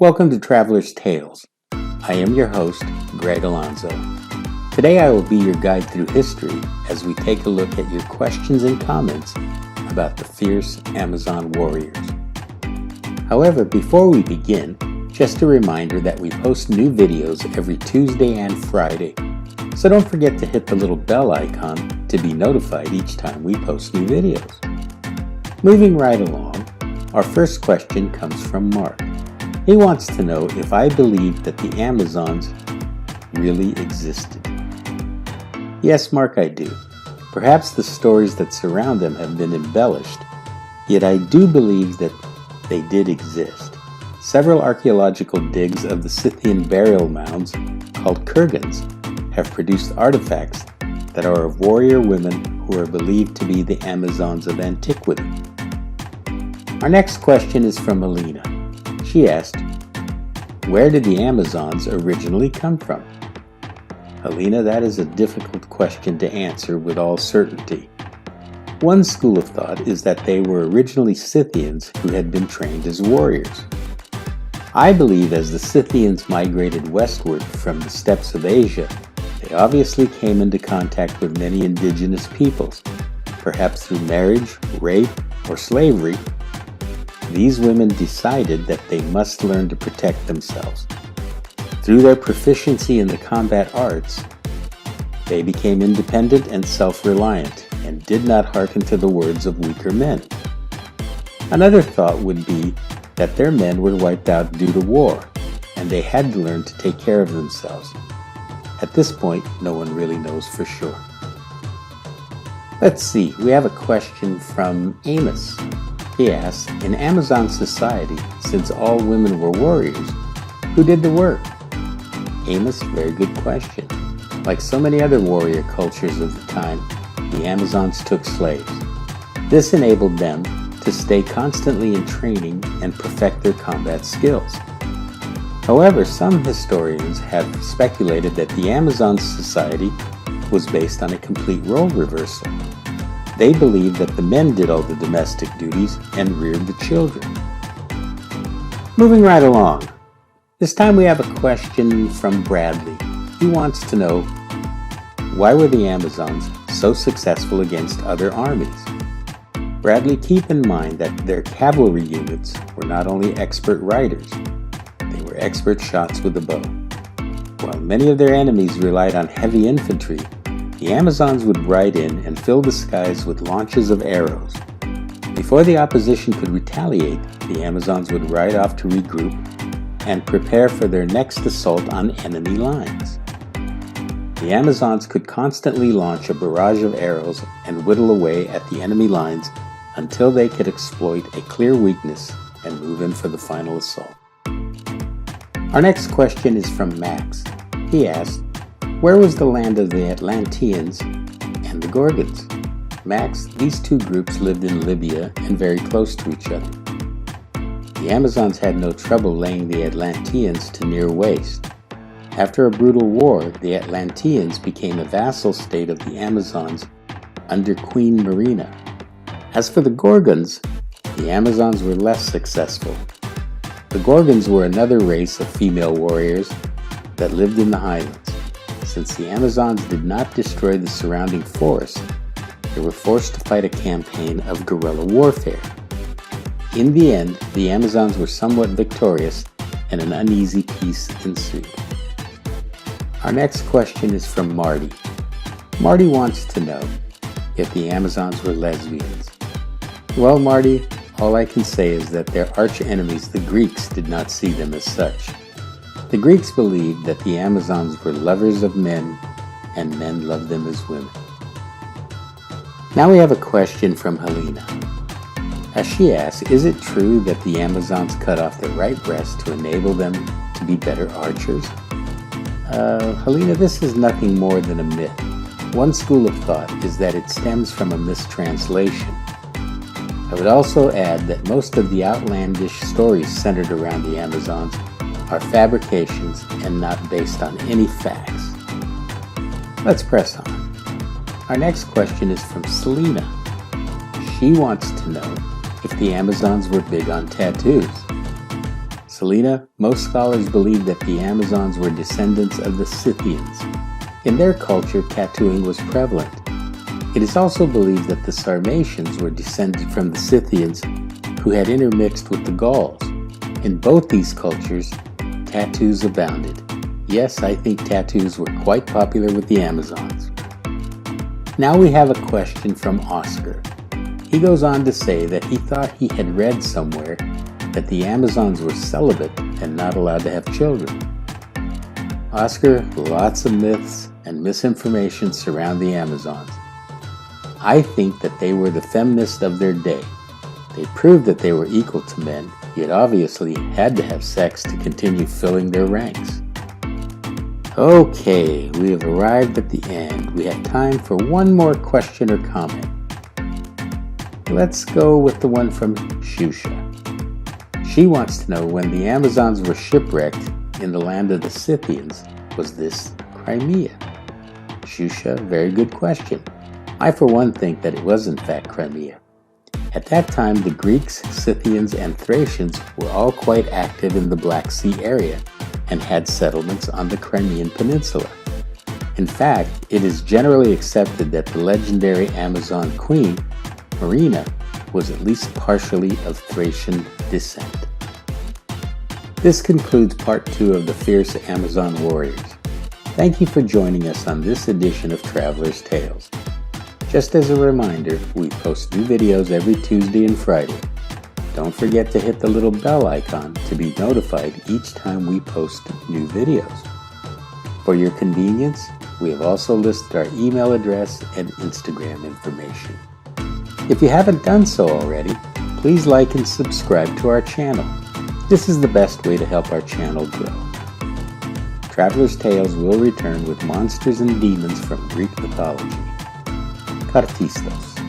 Welcome to Traveler's Tales. I am your host, Greg Alonzo. Today I will be your guide through history as we take a look at your questions and comments about the fierce Amazon warriors. However, before we begin, just a reminder that we post new videos every Tuesday and Friday, so don't forget to hit the little bell icon to be notified each time we post new videos. Moving right along, our first question comes from Mark. He wants to know if I believe that the Amazons really existed. Yes, Mark, I do. Perhaps the stories that surround them have been embellished, yet I do believe that they did exist. Several archaeological digs of the Scythian burial mounds, called kurgans, have produced artifacts that are of warrior women who are believed to be the Amazons of antiquity. Our next question is from Alina. She asked, where did the Amazons originally come from? Alina, that is a difficult question to answer with all certainty. One school of thought is that they were originally Scythians who had been trained as warriors. I believe as the Scythians migrated westward from the steppes of Asia, they obviously came into contact with many indigenous peoples, perhaps through marriage, rape, or slavery. These women decided that they must learn to protect themselves. Through their proficiency in the combat arts, they became independent and self-reliant and did not hearken to the words of weaker men. Another thought would be that their men were wiped out due to war, and they had to learn to take care of themselves. At this point, no one really knows for sure. Let's see, we have a question from Amos. He asks, in Amazon society, since all women were warriors, who did the work? Amos, very good question. Like so many other warrior cultures of the time, the Amazons took slaves. This enabled them to stay constantly in training and perfect their combat skills. However, some historians have speculated that the Amazon society was based on a complete role reversal. They believed that the men did all the domestic duties and reared the children. Moving right along, this time we have a question from Bradley. He wants to know, why were the Amazons so successful against other armies? Bradley, keep in mind that their cavalry units were not only expert riders, they were expert shots with the bow. While many of their enemies relied on heavy infantry, the Amazons would ride in and fill the skies with launches of arrows. Before the opposition could retaliate, the Amazons would ride off to regroup and prepare for their next assault on enemy lines. The Amazons could constantly launch a barrage of arrows and whittle away at the enemy lines until they could exploit a clear weakness and move in for the final assault. Our next question is from Max. He asked, where was the land of the Atlanteans and the Gorgons? Max, these two groups lived in Libya and very close to each other. The Amazons had no trouble laying the Atlanteans to near waste. After a brutal war, the Atlanteans became a vassal state of the Amazons under Queen Marina. As for the Gorgons, the Amazons were less successful. The Gorgons were another race of female warriors that lived in the highlands. Since the Amazons did not destroy the surrounding forest, they were forced to fight a campaign of guerrilla warfare. In the end, the Amazons were somewhat victorious and an uneasy peace ensued. Our next question is from Marty. Marty wants to know if the Amazons were lesbians. Well, Marty, all I can say is that their arch enemies, the Greeks, did not see them as such. The Greeks believed that the Amazons were lovers of men, and men loved them as women. Now we have a question from Helena. As she asks, is it true that the Amazons cut off their right breast to enable them to be better archers? Helena, this is nothing more than a myth. One school of thought is that it stems from a mistranslation. I would also add that most of the outlandish stories centered around the Amazons are fabrications and not based on any facts. Let's press on. Our next question is from Selena. She wants to know if the Amazons were big on tattoos. Selena, most scholars believe that the Amazons were descendants of the Scythians. In their culture, tattooing was prevalent. It is also believed that the Sarmatians were descended from the Scythians, who had intermixed with the Gauls. In both these cultures, tattoos abounded. Yes, I think tattoos were quite popular with the Amazons. Now we have a question from Oscar. He goes on to say that he thought he had read somewhere that the Amazons were celibate and not allowed to have children. Oscar, lots of myths and misinformation surround the Amazons. I think that they were the feminists of their day. They proved that they were equal to men, yet obviously had to have sex to continue filling their ranks. Okay, we have arrived at the end. We have time for one more question or comment. Let's go with the one from Shusha. She wants to know, when the Amazons were shipwrecked in the land of the Scythians, was this Crimea? Shusha, very good question. I for one think that it was in fact Crimea. At that time, the Greeks, Scythians, and Thracians were all quite active in the Black Sea area and had settlements on the Crimean Peninsula. In fact, it is generally accepted that the legendary Amazon queen, Marina, was at least partially of Thracian descent. This concludes part 2 of the Fierce Amazon Warriors. Thank you for joining us on this edition of Traveler's Tales. Just as a reminder, we post new videos every Tuesday and Friday. Don't forget to hit the little bell icon to be notified each time we post new videos. For your convenience, we have also listed our email address and Instagram information. If you haven't done so already, please like and subscribe to our channel. This is the best way to help our channel grow. Traveler's Tales will return with monsters and demons from Greek mythology. Kartistos.